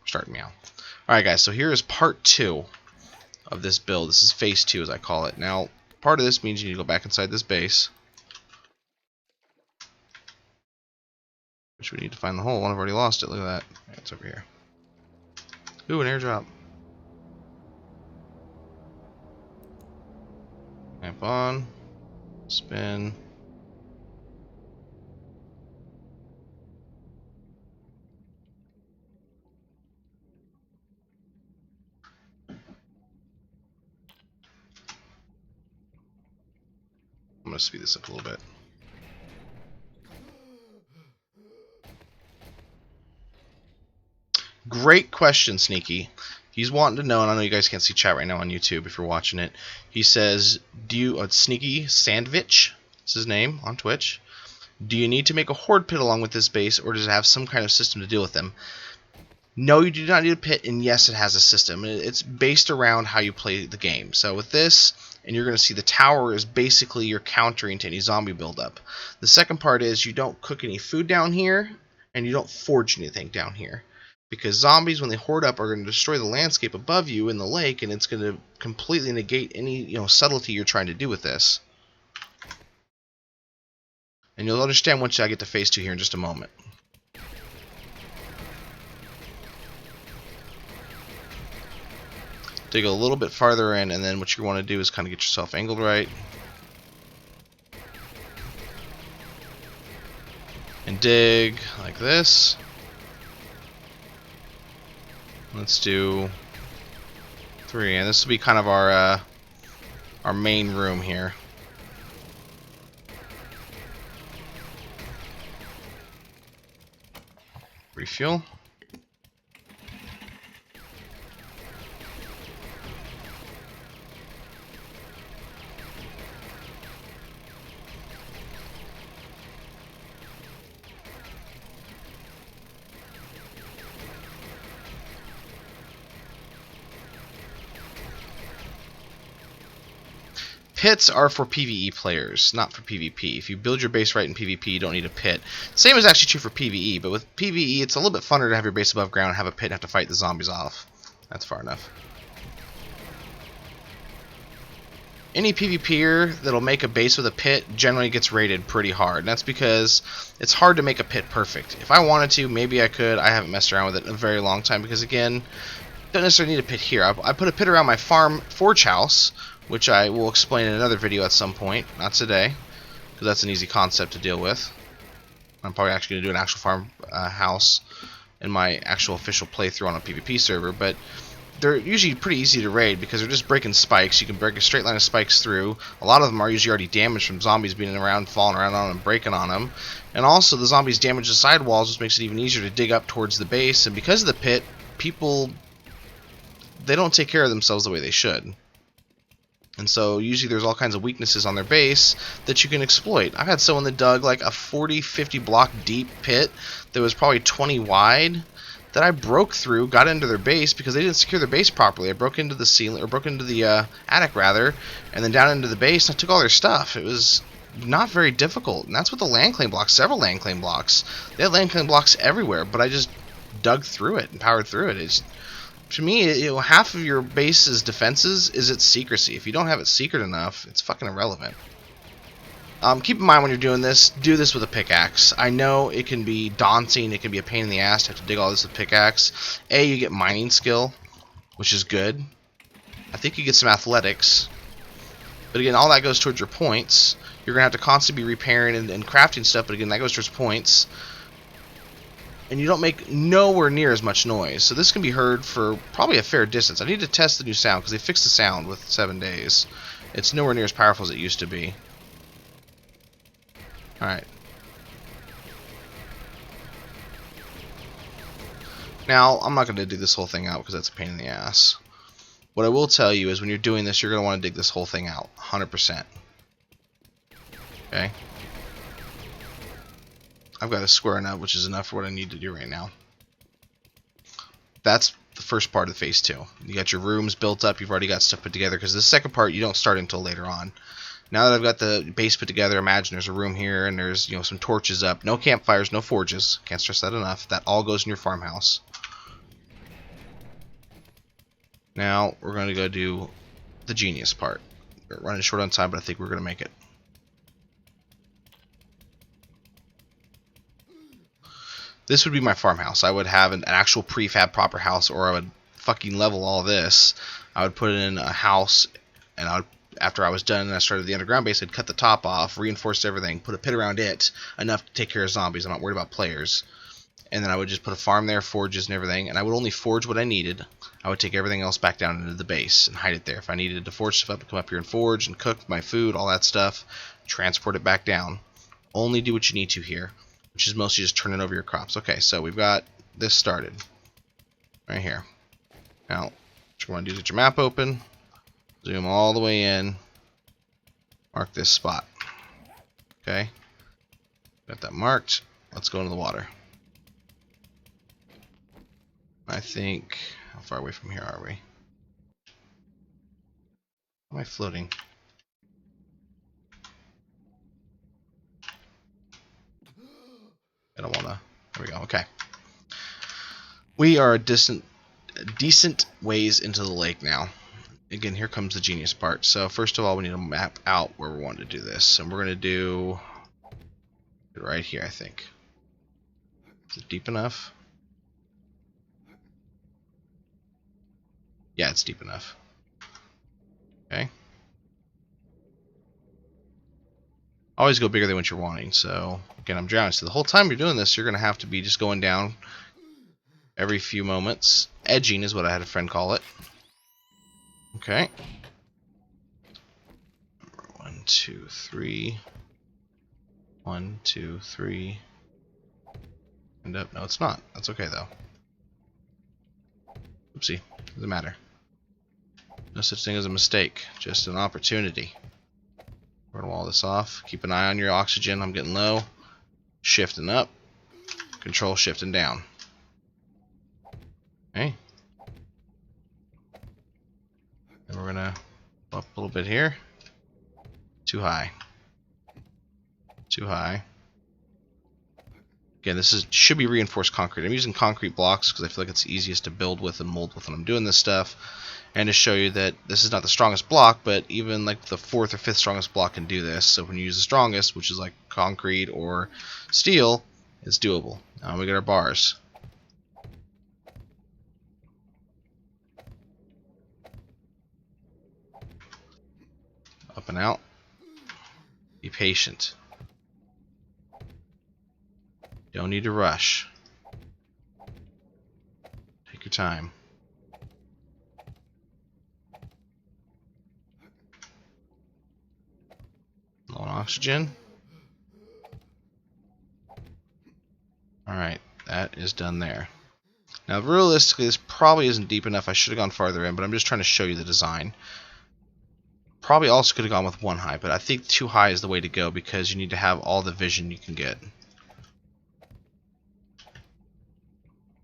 starting me out. Alright guys, so here is part 2 of this build. This is phase 2 as I call it. Now, part of this means you need to go back inside this base. Which we need to find the hole. I've already lost it. Look at that. It's over here. Ooh, an airdrop. Lamp on. Spin. I'm going to speed this up a little bit. Great question, Sneaky. He's wanting to know, and I know you guys can't see chat right now on YouTube if you're watching it. He says, do you, Sneaky Sandvich, is his name on Twitch. Do you need to make a horde pit along with this base, or does it have some kind of system to deal with them? No, you do not need a pit, and yes, it has a system. It's based around how you play the game. So with this, and you're going to see the tower is basically your countering to any zombie buildup. The second part is you don't cook any food down here, and you don't forge anything down here. Because zombies, when they horde up, are going to destroy the landscape above you in the lake, and it's going to completely negate any subtlety you're trying to do with this. And you'll understand once I get to phase 2 here in just a moment. Dig a little bit farther in, and then what you want to do is kind of get yourself angled right. And dig like this. Let's do 3, and this will be kind of our main room here. Refuel. Pits are for PvE players, not for PvP. If you build your base right in PvP, you don't need a pit. Same is actually true for PvE, but with PvE, it's a little bit funner to have your base above ground and have a pit and have to fight the zombies off. That's far enough. Any PvPer that'll make a base with a pit generally gets rated pretty hard. And that's because it's hard to make a pit perfect. If I wanted to, maybe I could. I haven't messed around with it in a very long time because, again, don't necessarily need a pit here. I put a pit around my farm forge house, which I will explain in another video at some point, not today, because that's an easy concept to deal with. I'm probably actually going to do an actual farm house in my actual official playthrough on a PvP server, but they're usually pretty easy to raid because they're just breaking spikes. You can break a straight line of spikes through. A lot of them are usually already damaged from zombies being around, falling around on them, breaking on them. And also the zombies damage the sidewalls, which makes it even easier to dig up towards the base. And because of the pit, people, they don't take care of themselves the way they should. And so usually there's all kinds of weaknesses on their base that you can exploit. I've had someone that dug like a 40-50 block deep pit that was probably 20 wide that I broke through, got into their base because they didn't secure their base properly. I broke into the ceiling, or broke into the attic rather, and then down into the base and I took all their stuff. It was not very difficult, and that's with the land claim blocks, several land claim blocks. They had land claim blocks everywhere, but I just dug through it and powered through it. To me, half of your base's defenses is its secrecy. If you don't have it secret enough, it's fucking irrelevant. Keep in mind when you're doing this, do this with a pickaxe. I know it can be daunting, it can be a pain in the ass to have to dig all this with a pickaxe. You get mining skill, which is good. I think you get some athletics. But again, all that goes towards your points. You're going to have to constantly be repairing and crafting stuff, but again, that goes towards points. And you don't make nowhere near as much noise. So this can be heard for probably a fair distance. I need to test the new sound because they fixed the sound with 7 days. It's nowhere near as powerful as it used to be. Alright. Now, I'm not going to dig this whole thing out because that's a pain in the ass. What I will tell you is when you're doing this, you're going to want to dig this whole thing out. 100%. Okay? I've got a square enough, which is enough for what I need to do right now. That's the first part of phase 2. You got your rooms built up, you've already got stuff put together, because the second part you don't start until later on. Now that I've got the base put together, imagine there's a room here, and there's some torches up. No campfires, no forges. Can't stress that enough. That all goes in your farmhouse. Now we're going to go do the genius part. We're running short on time, but I think we're going to make it. This would be my farmhouse. I would have an actual prefab proper house, or I would fucking level all this. I would put it in a house, and I would, after I was done and I started the underground base, I'd cut the top off, reinforce everything, put a pit around it, enough to take care of zombies. I'm not worried about players. And then I would just put a farm there, forges and everything, and I would only forge what I needed. I would take everything else back down into the base and hide it there. If I needed to forge stuff up, to come up here and forge and cook my food, all that stuff, transport it back down. Only do what you need to here, which is mostly just turning over your crops. Okay, so we've got this started right here. Now, what you want to do is get your map open, zoom all the way in, mark this spot. Okay, got that marked. Let's go into the water. I think, how far away from here are we? Am I floating? I don't want to. There we go. Okay. We are a decent ways into the lake now. Again, here comes the genius part. So first of all, we need to map out where we want to do this, and we're going to do it right here, I think. Is it deep enough? Yeah, it's deep enough. Okay. Always go bigger than what you're wanting. So again, I'm drowning. So the whole time you're doing this, you're going to have to be just going down every few moments. Edging is what I had a friend call it. Okay. 1, 2, 3. 1, 2, 3. And up. No, it's not. That's okay though. Oopsie. Doesn't matter. No such thing as a mistake. Just an opportunity. We're gonna wall this off. Keep an eye on your oxygen. I'm getting low. Shifting up. Control shifting down. Okay. And we're gonna up a little bit here. Too high. Too high. Again, this should be reinforced concrete. I'm using concrete blocks because I feel like it's easiest to build with and mold with when I'm doing this stuff. And to show you that this is not the strongest block, but even like the 4th or 5th strongest block can do this. So when you use the strongest, which is like concrete or steel, it's doable. Now we get our bars. Up and out. Be patient. Don't need to rush. Take your time. Low on oxygen. Alright, that is done there. Now realistically, this probably isn't deep enough. I should have gone farther in, but I'm just trying to show you the design. Probably also could have gone with 1 high, but I think 2 high is the way to go because you need to have all the vision you can get.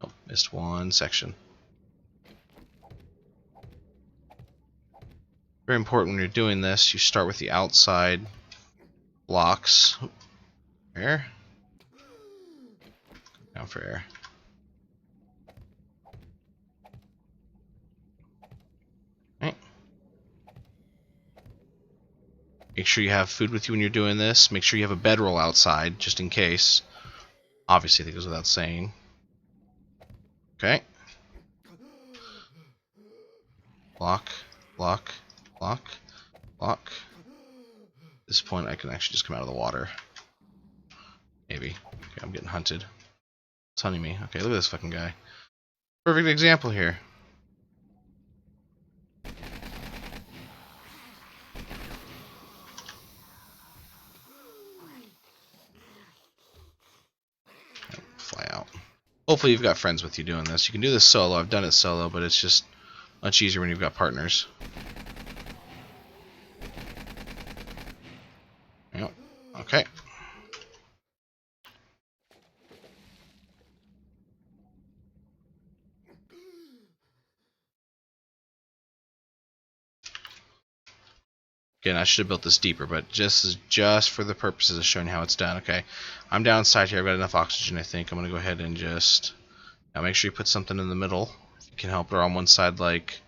Oh, missed one section. Very important when you're doing this, you start with the outside blocks. Air. Down for air. Okay. Make sure you have food with you when you're doing this. Make sure you have a bedroll outside, just in case. Obviously, I think it goes without saying. Okay. Block, block, block, block. At this point, I can actually just come out of the water. Maybe. Okay, I'm getting hunted. It's hunting me. Okay, look at this fucking guy. Perfect example here. Fly out. Hopefully you've got friends with you doing this. You can do this solo. I've done it solo, but it's just much easier when you've got partners. Yep. Okay. Again, I should have built this deeper, but just for the purposes of showing how it's done. Okay, I'm down inside here. I've got enough oxygen, I think. I'm going to go ahead and just... Now make sure you put something in the middle. If you can help it, or on one side, like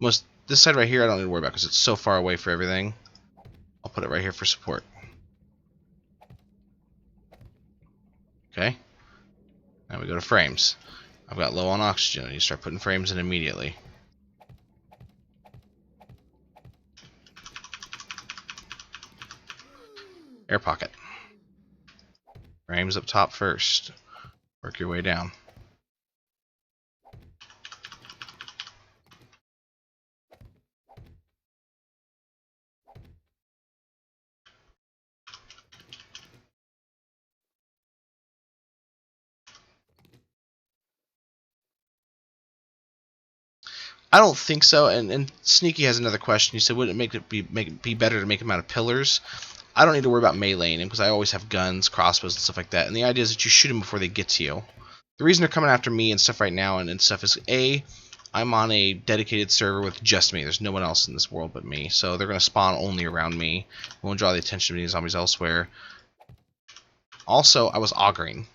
This side right here I don't need to worry about because it's so far away for everything. I'll put it right here for support. Okay. Now we go to frames. I've got low on oxygen. You start putting frames in immediately. Air pocket. Frames up top first. Work your way down. I don't think so. And Sneaky has another question. He said, "Would it make it be better to make them out of pillars?" I don't need to worry about meleeing him because I always have guns, crossbows, and stuff like that. And the idea is that you shoot them before they get to you. The reason they're coming after me and stuff right now and stuff is I'm on a dedicated server with just me. There's no one else in this world but me, so they're going to spawn only around me. Won't draw the attention of any zombies elsewhere. Also, I was auguring,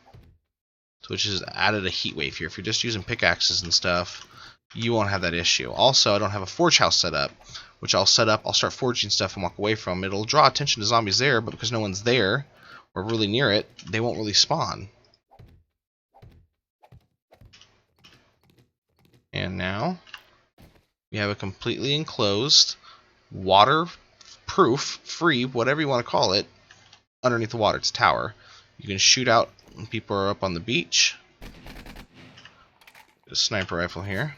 which has added a heat wave here. If you're just using pickaxes and stuff, you won't have that issue. Also, I don't have a forge house set up, which I'll set up. I'll start forging stuff and walk away from. It'll draw attention to zombies there, but because no one's there or really near it, they won't really spawn. And now we have a completely enclosed, waterproof, free, whatever you want to call it, underneath the water. It's a tower. You can shoot out when people are up on the beach. Get a sniper rifle here.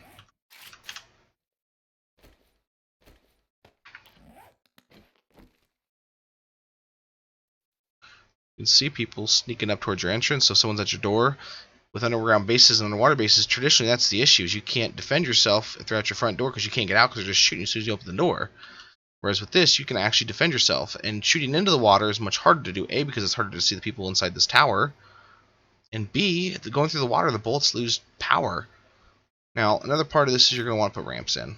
You can see people sneaking up towards your entrance, so someone's at your door. With underground bases and underwater bases, traditionally that's the issue, is you can't defend yourself if they're at your front door because you can't get out because they're just shooting as soon as you open the door. Whereas with this, you can actually defend yourself, and shooting into the water is much harder to do, A, because it's harder to see the people inside this tower, and B, going through the water, the bullets lose power. Now, another part of this is you're going to want to put ramps in.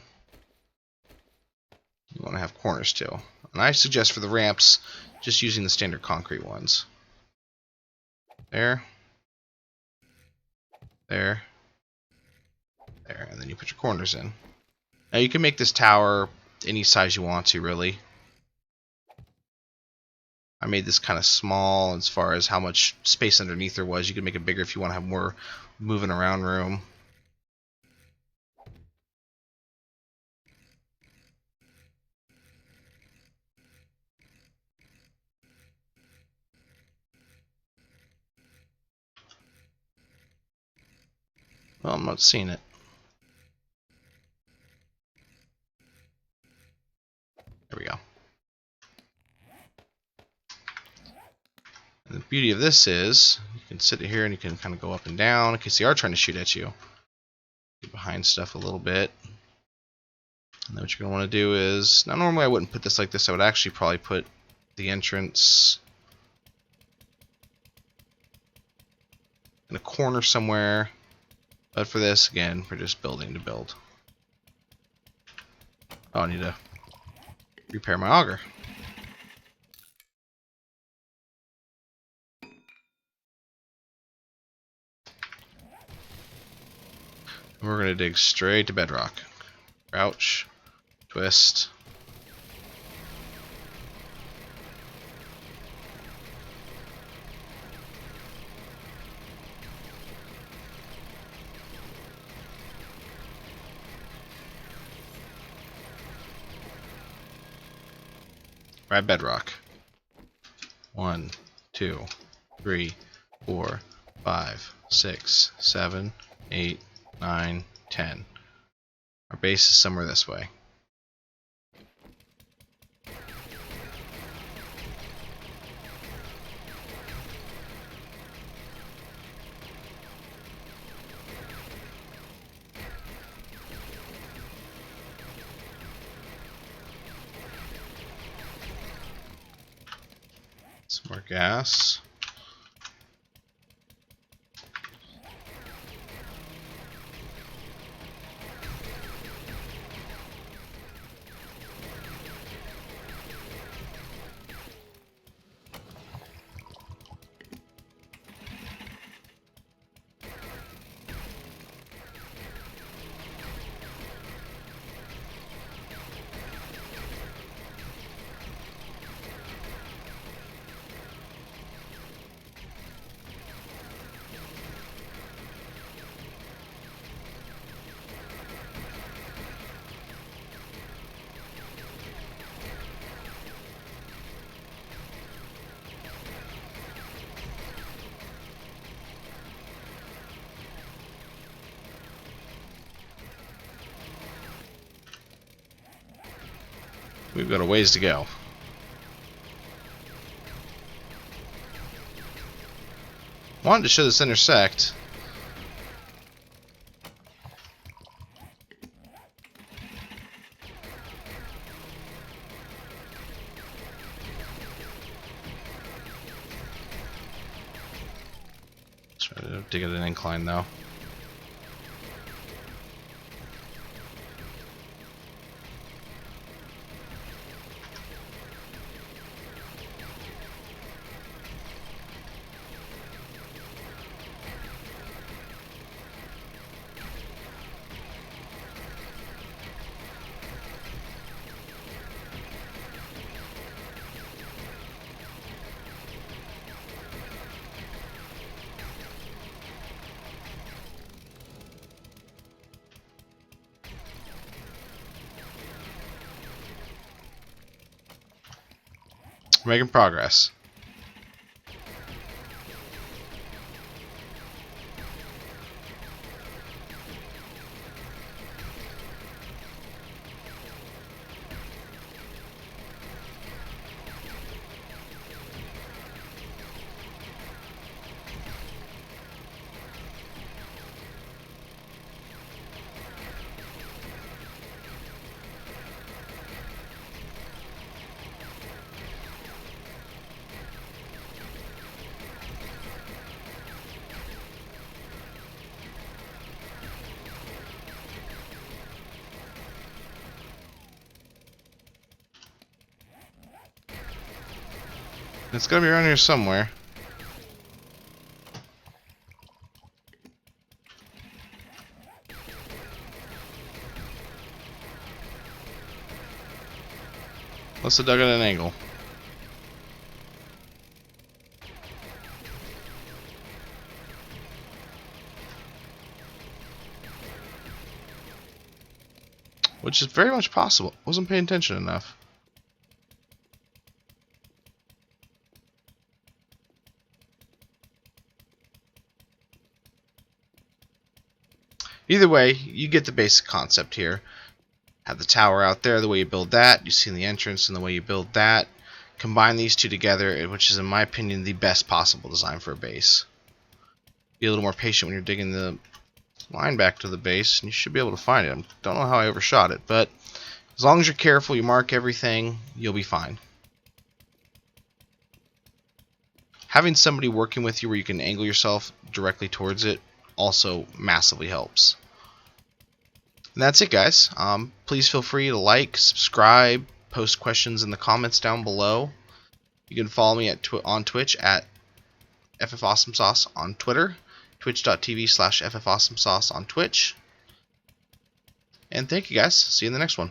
You want to have corners too. And I suggest for the ramps, just using the standard concrete ones. There. There. There. And then you put your corners in. Now you can make this tower any size you want to, really. I made this kind of small as far as how much space underneath there was. You can make it bigger if you want to have more moving around room. Well, I'm not seeing it. There we go. And the beauty of this is you can sit here and you can kind of go up and down in case they are trying to shoot at you. Get behind stuff a little bit. And then what you're going to want to do is, now normally I wouldn't put this like this. I would actually probably put the entrance in a corner somewhere. But for this, again, we're just building to build. Oh, I need to repair my auger. We're going to dig straight to bedrock. Crouch, twist. Right bedrock. 1, 2, 3, 4, 5, 6, 7, 8, 9, 10. Our base is somewhere this way. Some more gas. We've got a ways to go. Wanted to show this intersect. Try to dig at an incline though. Making progress. It's gotta be around here somewhere. Must have dug at an angle. Which is very much possible. Wasn't paying attention enough. Either way, you get the basic concept here. Have the tower out there, the way you build that. You see in the entrance and the way you build that. Combine these two together, which is, in my opinion, the best possible design for a base. Be a little more patient when you're digging the line back to the base, and you should be able to find it. I don't know how I overshot it, but as long as you're careful, you mark everything, you'll be fine. Having somebody working with you where you can angle yourself directly towards it also massively helps. And that's it, guys. Please feel free to like, subscribe, post questions in the comments down below. You can follow me on Twitch at FFAwesomeSauce on Twitter, twitch.tv/FFAwesomeSauce on Twitch. And thank you, guys. See you in the next one.